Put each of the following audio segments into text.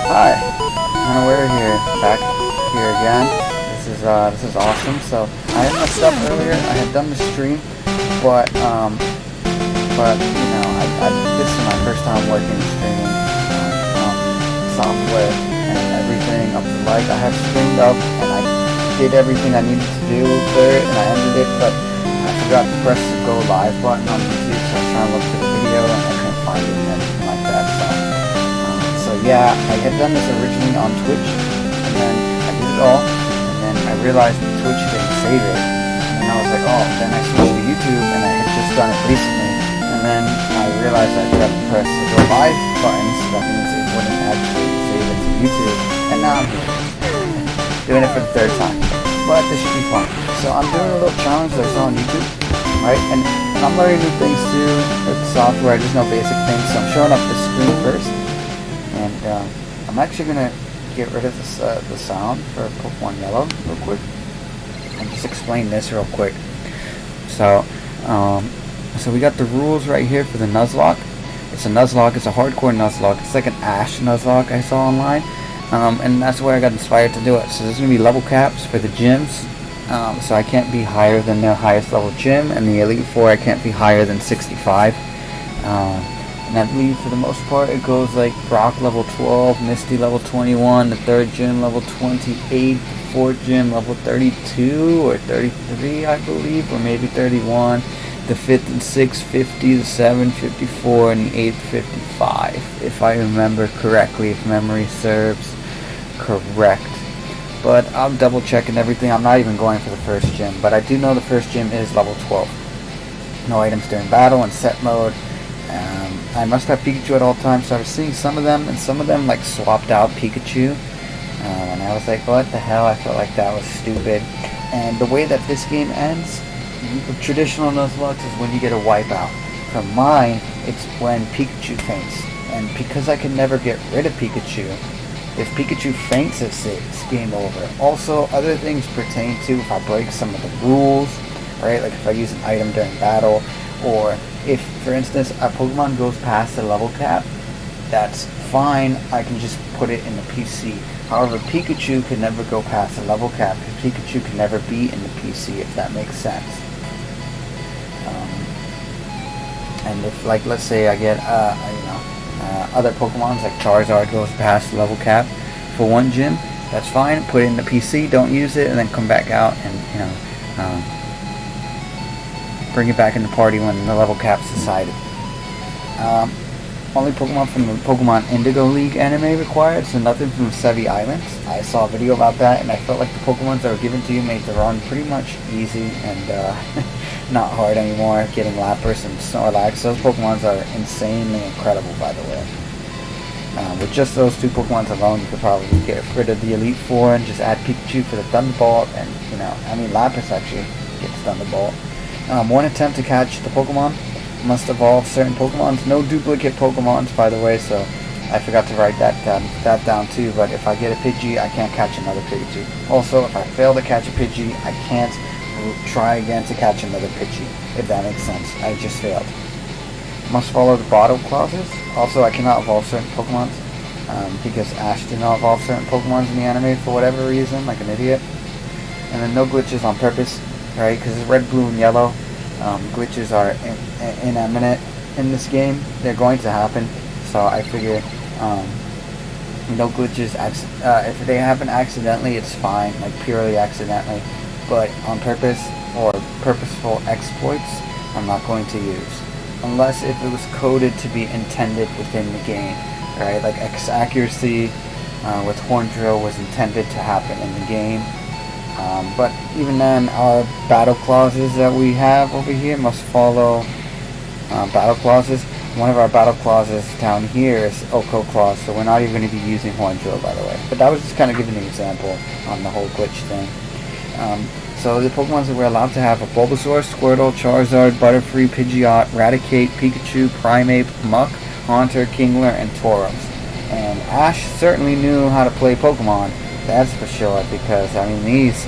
Hi, Unaware here, back here again. This is awesome. So I had messed up earlier. I had done the stream, but this is my first time working streaming software and everything up to like. I had streamed up and I did everything I needed to do there, and I ended it, but I forgot to press the go live button on YouTube. So I was trying to look for the video and I couldn't find it and everything like that. So yeah, I had done this originally on Twitch, and then I did it all, and then I realized Twitch didn't save it, and then I was like, oh, then I switched to YouTube, and I had just done it recently, and then I realized I forgot to press the go live button, so that means it wouldn't actually save it to YouTube, and now I'm doing it for the third time, but this should be fun. So I'm doing a little challenge that I saw on YouTube, right, and I'm learning new things too with the software. I just know basic things, so I'm showing up the screen first. And I'm actually going to get rid of the sound for Pokemon Yellow real quick and just explain this real quick. So we got the rules right here for the Nuzlocke. It's a Nuzlocke, it's a hardcore Nuzlocke. It's like an Ash Nuzlocke I saw online, and that's where I got inspired to do it. So there's going to be level caps for the gyms, so I can't be higher than their highest level gym, and the Elite Four I can't be higher than 65. And I believe for the most part it goes like Brock level 12, Misty level 21, the third gym level 28, the fourth gym level 32 or 33 I believe, or maybe 31, the fifth and sixth 50, the seventh 54, and the eighth 55, if I remember correctly, if memory serves correct. But I'm double checking everything. I'm not even going for the first gym, but I do know the first gym is level 12. No items during battle and set mode. I must have Pikachu at all times, so I was seeing some of them, and some of them like swapped out Pikachu, and I was like, what the hell, I felt like that was stupid. And the way that this game ends, the traditional Nuzlocke, is when you get a wipeout. For mine, it's when Pikachu faints, and because I can never get rid of Pikachu, if Pikachu faints, it's game over. Also, other things pertain to if I break some of the rules, right, like if I use an item during battle, or if, for instance, a Pokemon goes past the level cap, that's fine, I can just put it in the PC. However, Pikachu can never go past the level cap, because Pikachu can never be in the PC, if that makes sense. And if, like, let's say I get, other Pokemons, like Charizard goes past the level cap for one gym, that's fine, put it in the PC, don't use it, and then come back out and, bring it back in the party when the level cap's decided. Only Pokemon from the Pokemon Indigo League anime required, so nothing from Sevi Islands. I saw a video about that, and I felt like the Pokemons that were given to you made the run pretty much easy and not hard anymore. Getting Lapras and Snorlax, those Pokemons are insanely incredible, by the way. With just those two Pokemons alone, you could probably get rid of the Elite Four and just add Pikachu for the Thunderbolt, and Lapras actually gets Thunderbolt. One attempt to catch the Pokemon must evolve certain Pokemons. No duplicate Pokemons, by the way, so I forgot to write that down too, but if I get a Pidgey, I can't catch another Pidgey. Also, if I fail to catch a Pidgey, I can't try again to catch another Pidgey, if that makes sense. I just failed. Must follow the battle clauses. Also, I cannot evolve certain Pokemons, because Ash did not evolve certain Pokemons in the anime for whatever reason, like an idiot. And then no glitches on purpose. Right, because it's red, blue, and yellow. Glitches are inimminent in this game. They're going to happen. So I figure no glitches. If they happen accidentally, it's fine, like purely accidentally. But on purpose or purposeful exploits, I'm not going to use. Unless if it was coded to be intended within the game. Right, like X accuracy with Horn Drill was intended to happen in the game. But even then, our battle clauses that we have over here must follow battle clauses. One of our battle clauses down here is Oko Clause, so we're not even going to be using Horn Drill, by the way. But that was just kind of giving an example on the whole glitch thing. So the Pokemon that we're allowed to have are Bulbasaur, Squirtle, Charizard, Butterfree, Pidgeot, Raticate, Pikachu, Primeape, Muck, Haunter, Kingler, and Tauros. And Ash certainly knew how to play Pokemon, that's for sure, because, these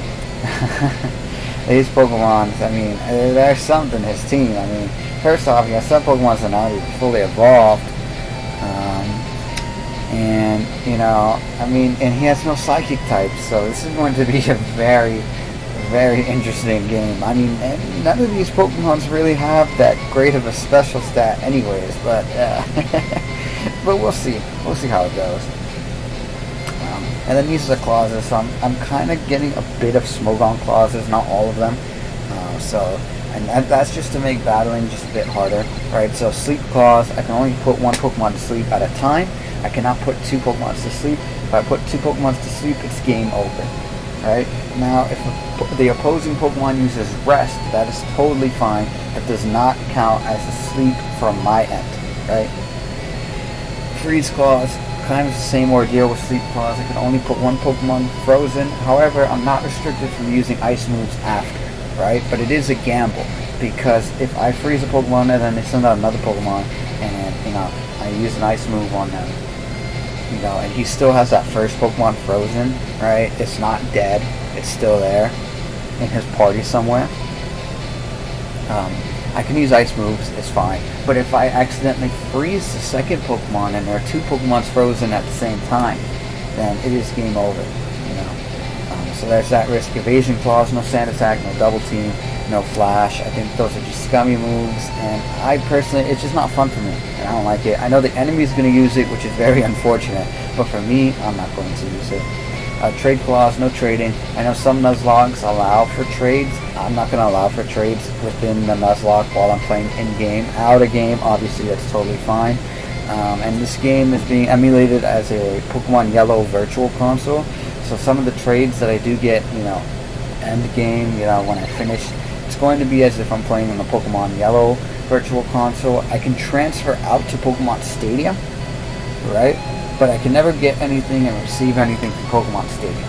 these Pokemon, there's something his team. First off, some Pokemon are not even fully evolved. And you know, I mean, and he has no psychic type, so this is going to be a very, very interesting game. I mean, and none of these Pokemons really have that great of a special stat anyways, but but we'll see. We'll see how it goes. And then these are the clauses, so I'm kind of getting a bit of Smogon clauses, not all of them. And that's just to make battling just a bit harder, right? So sleep clause, I can only put one Pokemon to sleep at a time. I cannot put two Pokemon to sleep. If I put two Pokemon to sleep, it's game over, right? Now, if the opposing Pokemon uses rest, that is totally fine. That does not count as a sleep from my end, right? Freeze clause, kind of the same ordeal with sleep clause. I can only put one Pokemon frozen. However, I'm not restricted from using ice moves after, right? But it is a gamble, because if I freeze a Pokemon and then they send out another Pokemon and, you know, I use an ice move on them, you know, and he still has that first Pokemon frozen, right? It's not dead. It's still there in his party somewhere. I can use ice moves, it's fine. But if I accidentally freeze the second Pokemon and there are two Pokemon frozen at the same time, then it is game over, you know. So there's that risk evasion clause, no sand attack, no double team, no flash. I think those are just scummy moves, and I personally, it's just not fun for me, and I don't like it. I know the enemy's going to use it, which is very unfortunate, but for me, I'm not going to use it. Trade clause, no trading. I know some Nuzlockes allow for trades. I'm not going to allow for trades within the Nuzlocke while I'm playing in-game. Out of game, obviously, that's totally fine. And this game is being emulated as a Pokemon Yellow virtual console. So some of the trades that I do get, you know, end game, you know, when I finish, it's going to be as if I'm playing on the Pokemon Yellow virtual console. I can transfer out to Pokemon Stadium, right? But I can never get anything and receive anything from Pokemon Stadium.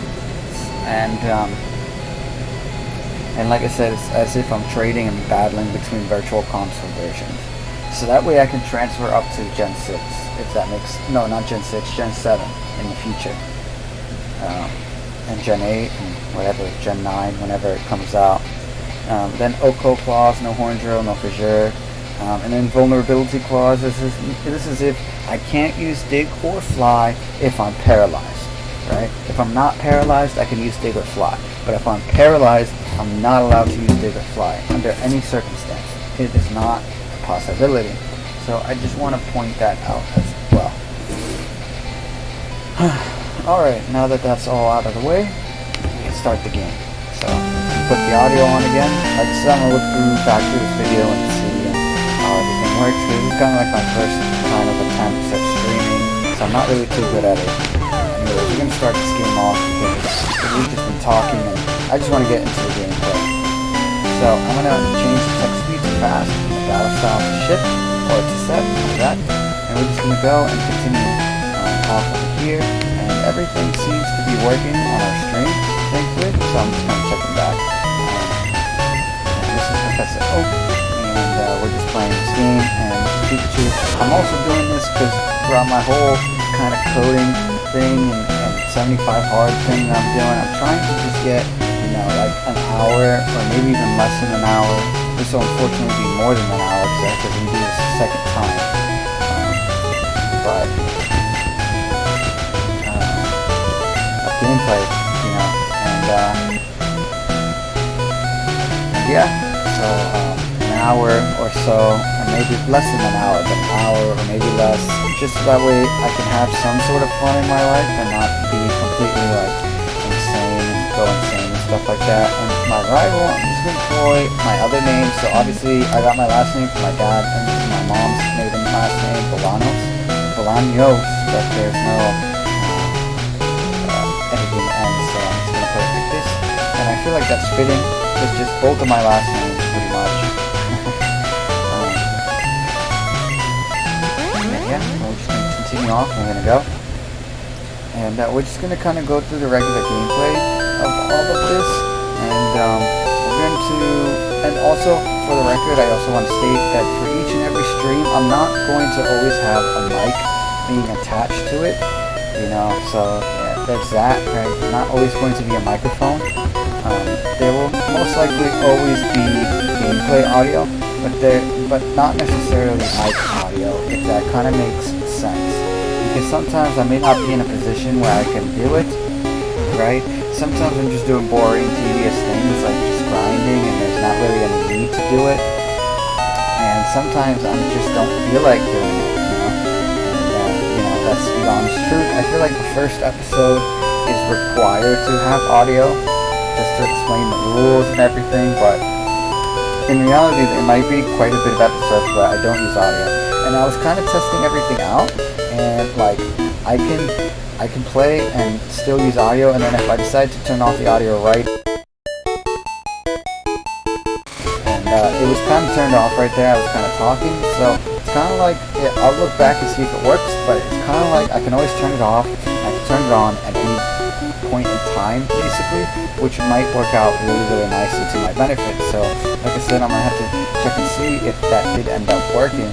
And like I said, it's as if I'm trading and battling between virtual console versions. So that way I can transfer up to Gen 6, if that makes, no, not Gen 6, Gen 7 in the future. And Gen 8, and whatever, Gen 9, whenever it comes out. Then Oko clause, no Horn Drill, no Fissure. And then vulnerability clause, this is if I can't use dig or fly if I'm paralyzed, right? If I'm not paralyzed, I can use dig or fly. But if I'm paralyzed, I'm not allowed to use dig or fly under any circumstance. It is not a possibility. So I just want to point that out as well. Alright, now that that's all out of the way, we can start the game. So, put the audio on again. Like I said, I'm going to look back through this video and see how everything works. This is kind of like my first kind of attempt at streaming, so I'm not really too good at it. Anyways, we're going to start this game off because we've just been talking and I just want to get into the gameplay. So I'm going to change the text speed to fast, the battle style to shift, or to set, like that. And we're just going to go and continue off over here. And everything seems to be working on our stream, thankfully, so I'm just going to check them back. And this is Professor Oak. And we're just playing this game, and Pikachu. I'm also doing this because throughout my whole kind of coding thing and 75 hard thing that I'm doing, I'm trying to just get, you know, like an hour or maybe even less than an hour. This will unfortunately be more than an hour because I have to redo this a second time. But of gameplay, you know, and yeah, so an hour or so, or maybe less than an hour, but an hour or maybe less, just so that way I can have some sort of fun in my life and not be completely like insane and go insane and stuff like that. And my rival, I'm just going to employ my other name. So obviously I got my last name from my dad and my mom's maiden last name, Bolaños, but there's no anything to end, so I'm just going to put it like this. And I feel like that's fitting. It's just both of my last names pretty much. Yeah, we're just going to continue off. We're going to go. And we're just going to kind of go through the regular gameplay of all of this. And we're going to, and also for the record, I also want to state that for each and every stream, I'm not going to always have a mic being attached to it. You know, so yeah, there's that, right? Not always going to be a microphone. There will most likely always be gameplay audio, but not necessarily mic audio, if that kind of makes sense. because sometimes I may not be in a position where I can do it, right? Sometimes I'm just doing boring, tedious things like just grinding and there's not really any need to do it. And sometimes I just don't feel like doing it, And, that's the honest truth. I feel like the first episode is required to have audio just to explain the rules and everything, but in reality there might be quite a bit of episodes where I don't use audio. And I was kind of testing everything out, and like I can play and still use audio, and then if I decide to turn off the audio right, and it was kind of turned off right there, I was kind of talking, so it's kind of like, I'll look back and see if it works, but it's kind of like I can always turn it off, I can turn it on at any point in time, basically, which might work out really, really nicely to my benefit. So, like I said, I'm going to have to check and see if that did end up working,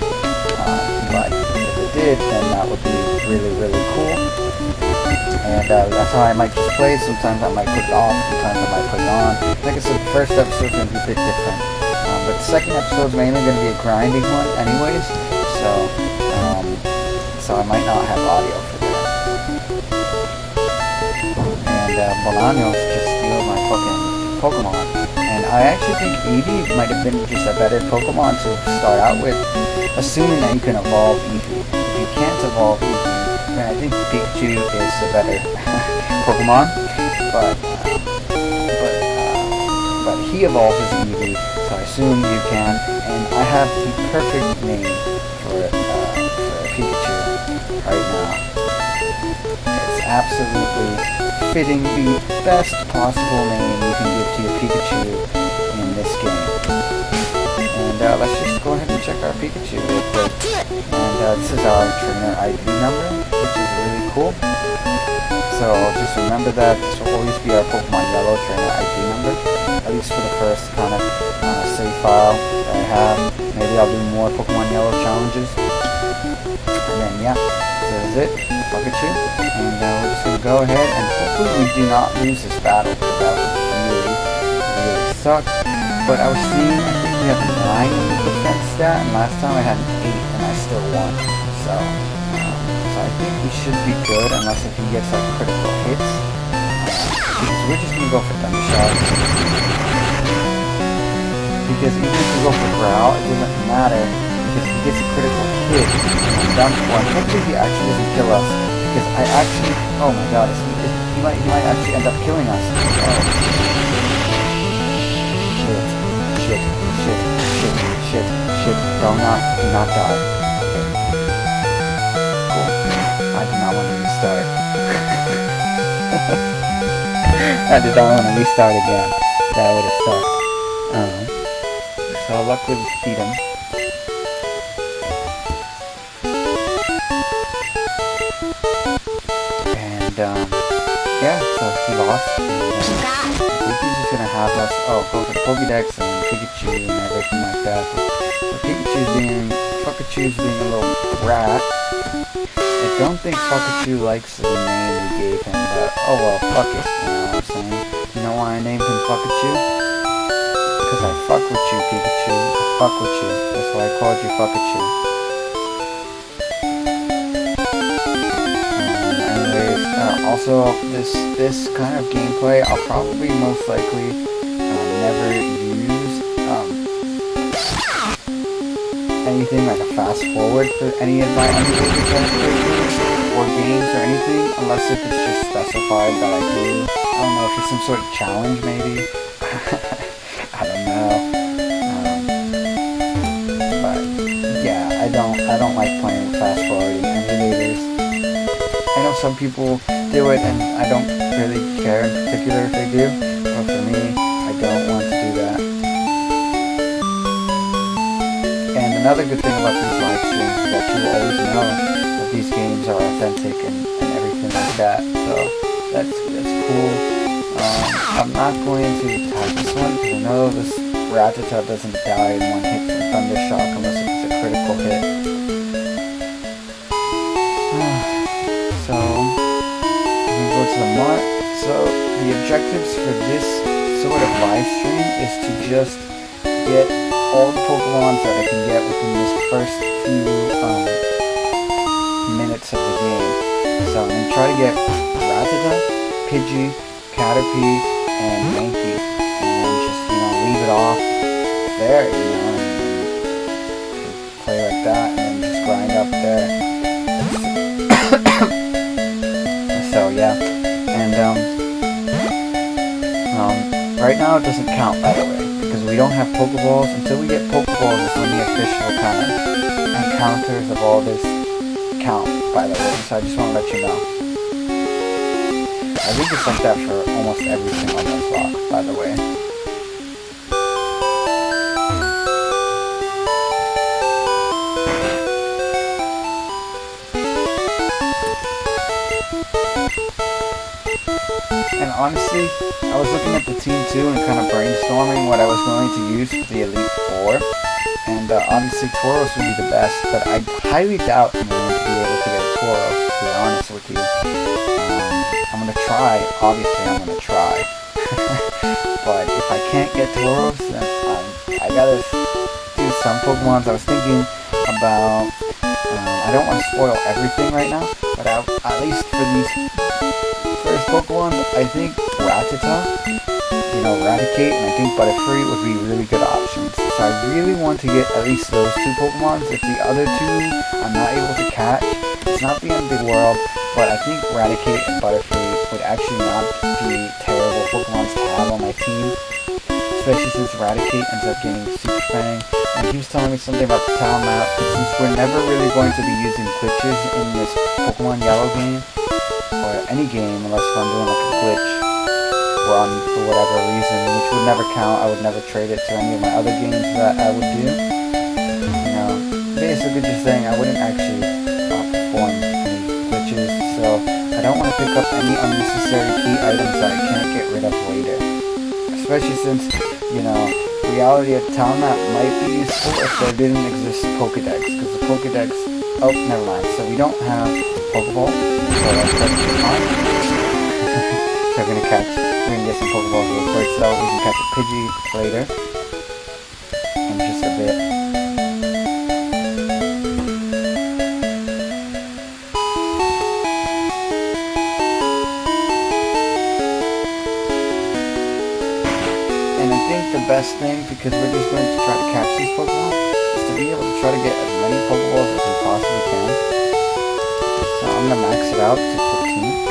but if it did, then that would be really, really cool, and that's how I might just play. Sometimes I might put it off, sometimes I might put it on. Like I said, the first episode is going to be a bit different, but the second episode is mainly going to be a grinding one anyways, so I might not have audio for that. And Bolaños just steals my fucking Pokemon. And I actually think Eevee might have been just a better Pokemon to start out with, assuming that you can evolve Eevee. If you can't evolve Eevee, then I think Pikachu is the better Pokemon. But he evolves as Eevee, so I assume you can. And I have the perfect name for Pikachu right now. It's absolutely fitting the best possible name you can give to your Pikachu in this game. And let's just go ahead and check our Pikachu real quick. And this is our trainer ID number, which is really cool. So just remember that this will always be our Pokemon Yellow trainer ID number, at least for the first kind of save file that I have. Maybe I'll do more Pokemon Yellow challenges. And then yeah, there's it, Pikachu. And we're just going to go ahead and hopefully we do not lose this battle, because that would really suck. But I was seeing, I think we have 9 in the defense stat, and last time I had an 8 and I still won. So I think we should be good, unless if he gets like critical hits. Because we're just going to go for Thunder Shock. Because even if we go for Growl, it doesn't matter, because he gets a critical hit and I'm done for. And hopefully he actually doesn't kill us, because I actually, oh my god, he might actually end up killing us. Oh. Shit, do not die. Okay. Cool. I do not want to restart. I did not want to restart again. That would have sucked. So luckily we beat him. And yeah, so he lost. I think he's just gonna have us go for the Pokédex and Pikachu and everything like that. So Pikachu's being a little brat. I don't think Pikachu likes the name we gave him, but oh well, fuck it, you know what I'm saying? You know why I named him Pikachu? Because I fuck with you, Pikachu. I fuck with you. That's why I called you Pikachu. Also, this kind of gameplay, I'll probably most likely never use anything like a fast forward for any of my emulated playthroughs or games or anything, unless if it's just specified that I do. I don't know if it's some sort of challenge, maybe. I don't know. But yeah, I don't like playing with fast forwarding emulators. I know some people do it, and I don't really care in particular if they do, but for me, I don't want to do that. And another good thing about these live streams is that you will always know that these games are authentic and everything like that, so that's cool. I'm not going to attack this one, because I know this Rattata doesn't die in one hit from Thunder Shock unless it's a critical hit. To the mark. So the objectives for this sort of live stream is to just get all the Pokemon that I can get within this first few minutes of the game. and try to get Rattata, Pidgey, Caterpie, and Mankey, and then just, leave it off there, and play like that, and then just grind up there. So yeah, and right now it doesn't count, by the way, because we don't have Pokeballs. Until we get Pokeballs is when the official kind of encounters of all this count, by the way, so I just want to let you know. I think it's like that for almost every single Nuzlocke, by the way. And honestly, I was looking at the team too and kind of brainstorming what I was going to use for the Elite Four. And obviously Tauros would be the best, but I highly doubt I'm going to be able to get a Tauros, to be honest with you. I'm going to try, obviously I'm going to try. But if I can't get Tauros, then I gotta do some Pokemons. I was thinking about, I don't want to spoil everything right now, but at least for these first Pokemon, I think Rattata, Raticate, and I think Butterfree would be really good options. So I really want to get at least those two Pokemons. If the other two I'm not able to catch, it's not the end of the world, but I think Raticate and Butterfree would actually not be terrible Pokemons to have on my team, especially since Raticate ends up getting Super Fang. And he was telling me something about the Town map, since we're never really going to be using glitches in this Pokemon Yellow game, or any game, unless I'm doing like a glitch run for whatever reason, which would never count. I would never trade it to any of my other games that I would do. Basically just saying I wouldn't actually perform any glitches, so I don't want to pick up any unnecessary key items that I can't get rid of later. Especially since, reality of Town Map might be useful if there didn't exist Pokedex, because the Pokedex, oh, never mind, so we don't have Pokeball, so that's perfectly fine. So we're gonna get some Pokeballs real quick, so we can catch a Pidgey later, in just a bit. And I think the best thing, because we're just going to try to catch these Pokemon, is to be able to try to get as many Pokeballs as we possibly can. So I'm gonna max it out to 15.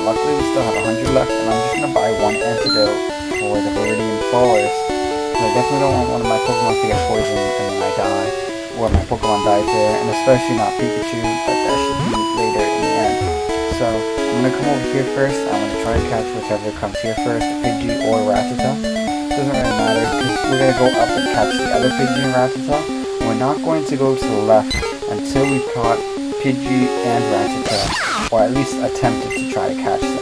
Luckily we still have 100 left, and I'm just going to buy one antidote for the Viridian Forest. I definitely don't want one of my Pokemon to get poisoned and then I die, or my Pokemon dies there, and especially not Pikachu, but that should be later in the end. So I'm going to come over here first. I'm going to try and catch whichever comes here first, Pidgey or Rattata. Doesn't really matter, because we're going to go up and catch the other Pidgey and Rattata. We're not going to go to the left until we've caught Pidgey and Rattata, or at least attempted to try to catch them.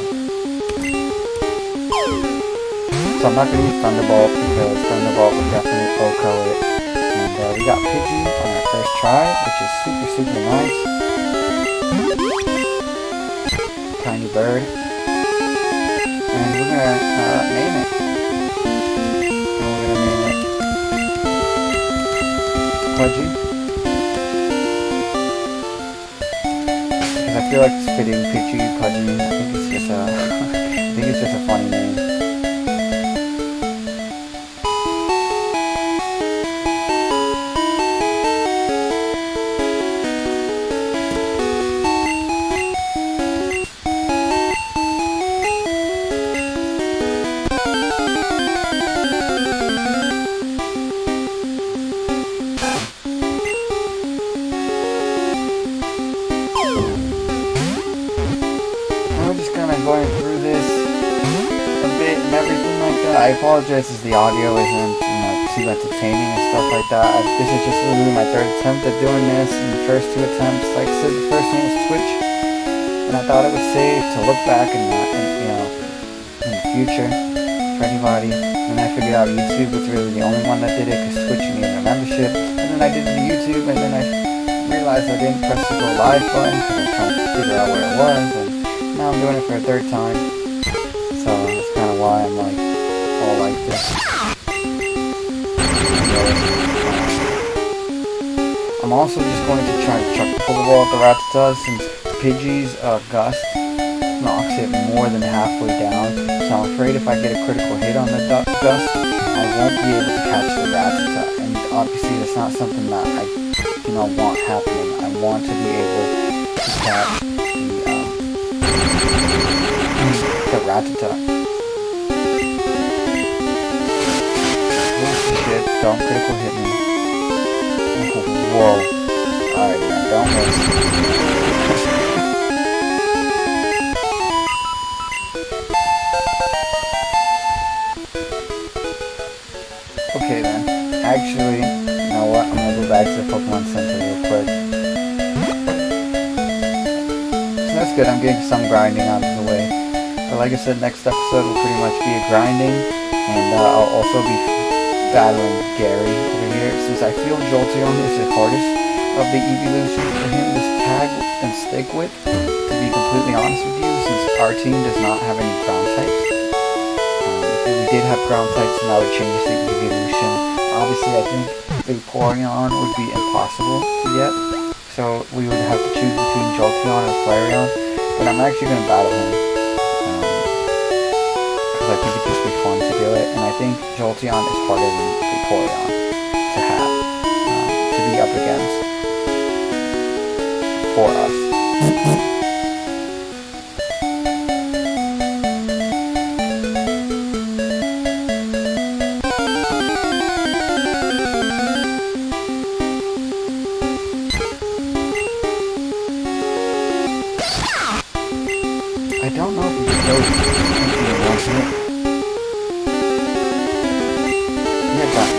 So I'm not going to use Thunderbolt, because Thunderbolt would definitely OHKO it. And we got Pidgey on our first try, which is super, super nice. Tiny bird. And we're going to name it. And we're going to name it Pudgy. I feel like it's fitting, Pidgey, Pudgy. I think it's just a funny name. Going through this a bit and everything like that. I apologize if the audio isn't too entertaining and stuff like that. This is just literally my third attempt at doing this, and the first two attempts, like I said, the first one was Twitch, and I thought it was safe to look back and in the future for anybody. And I figured out YouTube was really the only one that did it, because Twitch needed a membership. And then I did the YouTube, and then I realized I didn't press the go live button because I was trying to figure out where it was. And now I'm doing it for a third time, so that's kind of why I'm like all like this. I'm also just going to try to chuck the Pokeball at the Rattata, since Pidgey's Gust knocks it more than halfway down, so I'm afraid if I get a critical hit on the Gust, I won't be able to catch the Rattata, and obviously that's not something that I want happening. I want to be able to catch the Rattata. Oh shit, don't critical hit me. Whoa. Alright man, don't miss. Okay then, actually, you know what, I'm gonna go back to the Pokemon Center real quick. So that's good, I'm getting some grinding out of the way. But like I said, next episode will pretty much be a grinding, and I'll also be battling Gary over here, since I feel Jolteon is the hardest of the evolutions for him to tag and stick with, to be completely honest with you, since our team does not have any ground types. If we did have ground types, then I would change the evolution. Obviously, I think Vaporeon would be impossible to get, so we would have to choose between Jolteon and Flareon, but I'm actually going to battle him, because I think it'd just be fun to do it, and I think Jolteon is harder than Vaporeon to have, to be up against, for us. I don't know if you can go to it. Yeah, but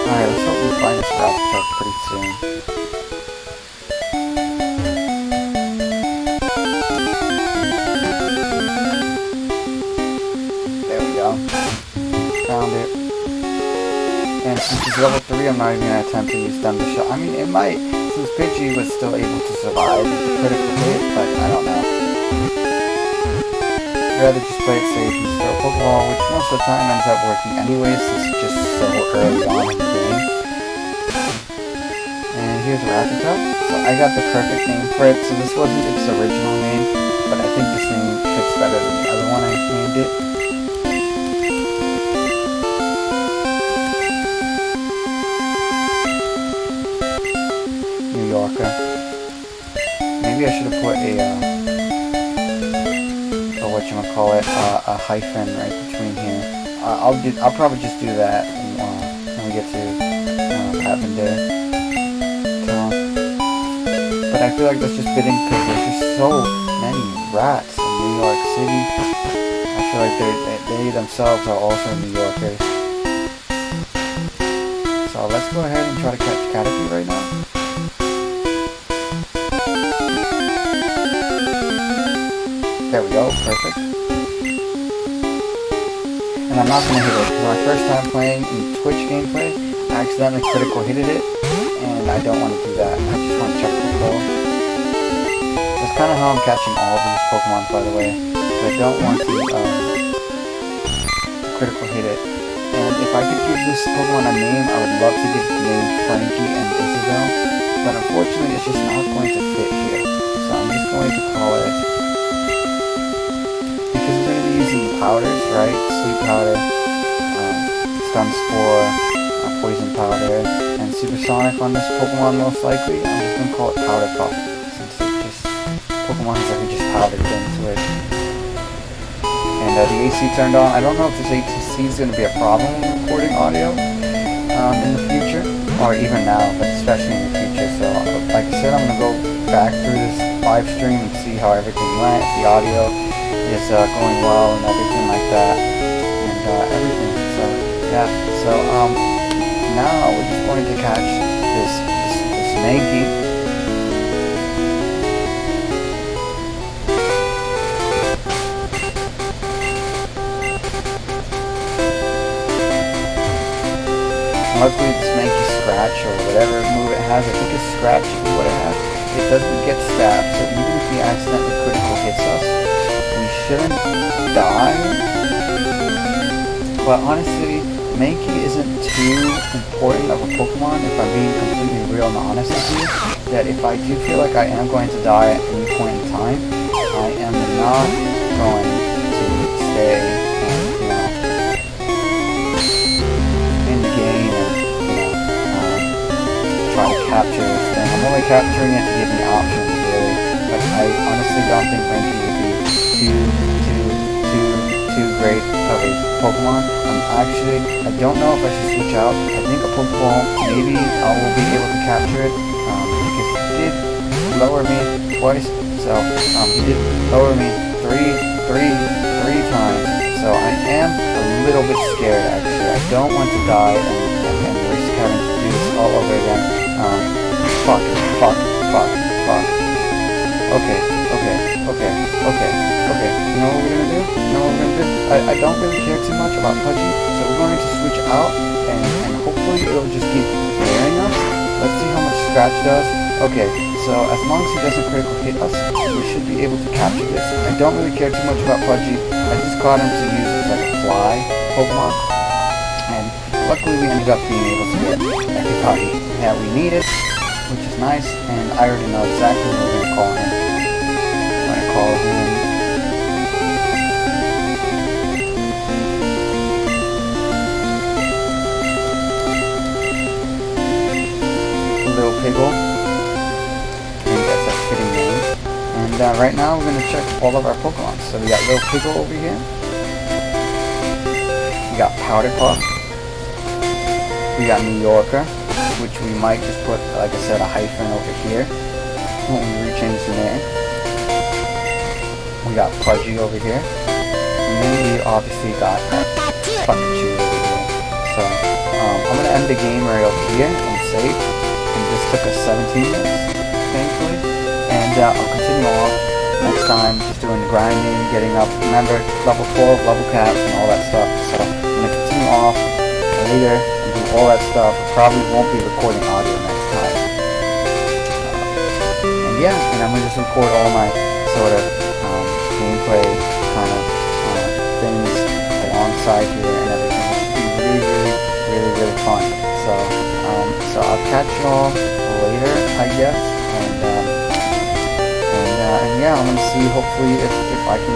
alright, let's hope we find this Rattata pretty soon. There we go. Found it. And since he's level 3, I'm not even going to attempt to use Thunder Shock. I mean, it might, since Pidgey was still able to survive with the critical hit, but I don't know. I'd rather just play it safe and throw a Pokeball, which most of the time ends up working anyways, since it's just so early on in the game. And here's Rattata. So I got the perfect name for it, so this wasn't its original name, but I think this name fits better than the other one I named it. Maybe I should have put a hyphen right between here. I'll probably just do that when we get to Lavender Town. But I feel like that's just fitting because there's just so many rats in New York City. I feel like they themselves are also New Yorkers. So let's go ahead and try to catch Caterpie right now. There we go, perfect. And I'm not going to hit it, because my first time playing in Twitch gameplay, I accidentally critical hitted it, and I don't want to do that. I just want to check the flow. That's kind of how I'm catching all of these Pokemon, by the way. So I don't want to critical hit it. And if I could give this Pokemon a name, I would love to give the name Frankie and Isabel, but unfortunately it's just not going to fit here. So I'm just going to call it, because we're going to be using powders, right? Sleep powder, stun spore, poison powder, and supersonic on this Pokemon most likely. I'm just going to call it Powder Puff, since it's just Pokemon that are just powdered into it. And the AC turned on. I don't know if this ATC is going to be a problem when recording audio in the future, or even now, but especially in the future. So like I said, I'm going to go back through this live stream and see how everything went, if the audio is going well and everything like that, and everything. So yeah, so now we're just going to catch this Mankey. Luckily this Mankey Scratch or whatever move it has, I think it's Scratch is what it has. It doesn't get stabbed, so even if he accidentally critical hits us, we shouldn't die. But honestly, Mankey isn't too important of a Pokemon, if I'm being completely real and honest with you, that if I do feel like I am going to die at any point in time, I am not going to stay in the game and, try to capture this thing. I'm only capturing it to give me options, really, but I honestly don't think Mankey would be too great of a Pokemon. I don't know if I should switch out. I think a Pokeball, maybe I will be able to capture it, because he did lower me twice, so he did lower me three times, so I am a little bit scared, actually. I don't want to die and risk having to do this all over again. Fuck. Okay. You know what we're gonna do? I don't really care too much about Pudgy, so we're going to switch out, and hopefully it'll just keep scaring us. Let's see how much Scratch does. Okay, so as long as he doesn't critical hit us, we should be able to capture this. I don't really care too much about Pudgy. I just caught him to use as like a fly Pokemon, and luckily we ended up being able to get everybody that we needed, which is nice, and I already know exactly what we're going to call him. I'm going to call him Little Piggle. I think that's a fitting name. And right now we're going to check all of our Pokemon. So we got Little Piggle over here. We got Powder Puff. We got New Yorker, which we might just put, like I said, a hyphen over here when we rechange the name. We got Pudgy over here. And then we obviously got Pikachu over here. So I'm going to end the game right over here and save. And this took us 17 minutes, thankfully. And I'll continue on next time, just doing the grinding, getting up, remember, level 12, level caps, and all that stuff. So I'm going to continue off later and do all that stuff. I probably won't be recording audio next time. And yeah, and I'm going to just record all my sort of gameplay kind of things alongside here and everything. It should be really fun. So I'll catch y'all later, I guess, and yeah, I'm gonna see hopefully if I can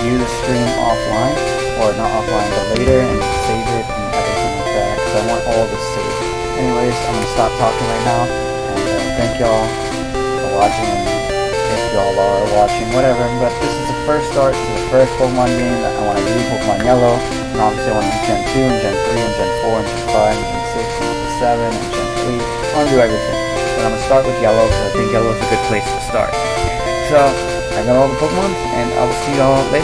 view the stream offline, or not offline, but later, and save it and everything like that, because I want all this saved. Anyways, I'm gonna stop talking right now, and thank y'all for watching, and if y'all are watching, whatever, but this is the first start to the first Pokemon game that I want to do, Pokemon Yellow, and obviously I want to do Gen 2, and Gen 3, and Gen 4, and Gen 5, and Gen 6, and Gen 7, and Gen 8, I want to do everything, but I'm going to start with Yellow, because I think Yellow is a good place to start. So, I got all the Pokemon, and I will see y'all later.